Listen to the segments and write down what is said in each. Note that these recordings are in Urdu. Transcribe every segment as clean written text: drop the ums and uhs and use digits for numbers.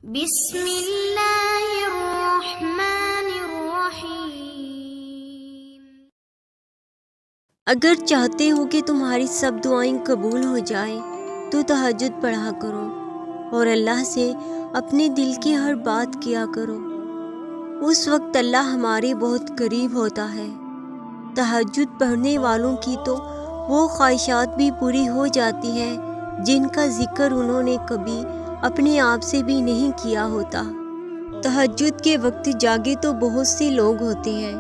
بسم اللہ الرحمن الرحیم۔ اگر چاہتے ہو کہ تمہاری سب دعائیں قبول ہو جائیں تو تہجد پڑھا کرو اور اللہ سے اپنے دل کی ہر بات کیا کرو۔ اس وقت اللہ ہمارے بہت قریب ہوتا ہے۔ تہجد پڑھنے والوں کی تو وہ خواہشات بھی پوری ہو جاتی ہیں جن کا ذکر انہوں نے کبھی اپنے آپ سے بھی نہیں کیا ہوتا۔ تہجد کے وقت جاگے تو بہت سے لوگ ہوتے ہیں،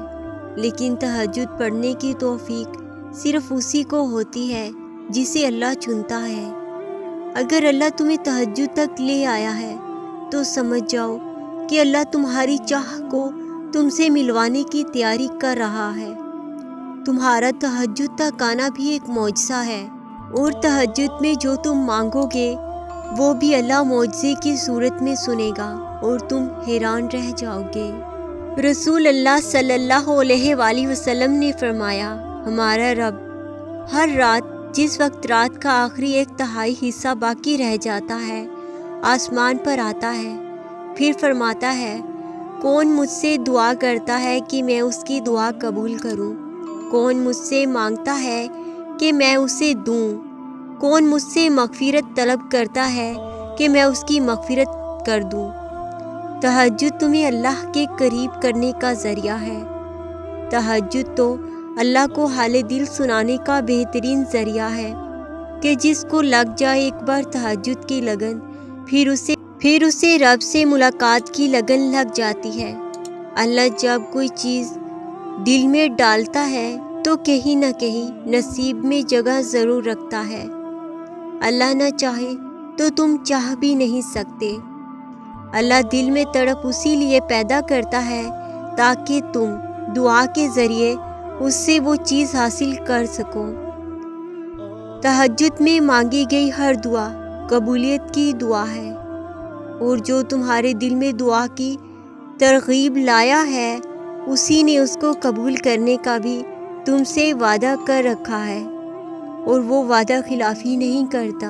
لیکن تہجد پڑھنے کی توفیق صرف اسی کو ہوتی ہے جسے اللہ چنتا ہے۔ اگر اللہ تمہیں تہجد تک لے آیا ہے تو سمجھ جاؤ کہ اللہ تمہاری چاہ کو تم سے ملوانے کی تیاری کر رہا ہے۔ تمہارا تہجد تک آنا بھی ایک معجزہ ہے، اور تہجد میں جو تم مانگو گے وہ بھی اللہ معجزے کی صورت میں سنے گا اور تم حیران رہ جاؤ گے۔ رسول اللہ صلی اللہ علیہ وآلہ وسلم نے فرمایا، ہمارا رب ہر رات جس وقت رات کا آخری 1/3 حصہ باقی رہ جاتا ہے آسمان پر آتا ہے، پھر فرماتا ہے، کون مجھ سے دعا کرتا ہے کہ میں اس کی دعا قبول کروں؟ کون مجھ سے مانگتا ہے کہ میں اسے دوں؟ کون مجھ سے مغفرت طلب کرتا ہے کہ میں اس کی مغفرت کر دوں؟ تہجد تمہیں اللہ کے قریب کرنے کا ذریعہ ہے۔ تہجد تو اللہ کو حال دل سنانے کا بہترین ذریعہ ہے کہ جس کو لگ جائے ایک بار تہجد کی لگن، پھر اسے رب سے ملاقات کی لگن لگ جاتی ہے۔ اللہ جب کوئی چیز دل میں ڈالتا ہے تو کہیں نہ کہیں نصیب میں جگہ ضرور رکھتا ہے۔ اللہ نہ چاہے تو تم چاہ بھی نہیں سکتے۔ اللہ دل میں تڑپ اسی لیے پیدا کرتا ہے تاکہ تم دعا کے ذریعے اس سے وہ چیز حاصل کر سکو۔ تہجد میں مانگی گئی ہر دعا قبولیت کی دعا ہے، اور جو تمہارے دل میں دعا کی ترغیب لایا ہے اسی نے اس کو قبول کرنے کا بھی تم سے وعدہ کر رکھا ہے، اور وہ وعدہ خلافی نہیں کرتا۔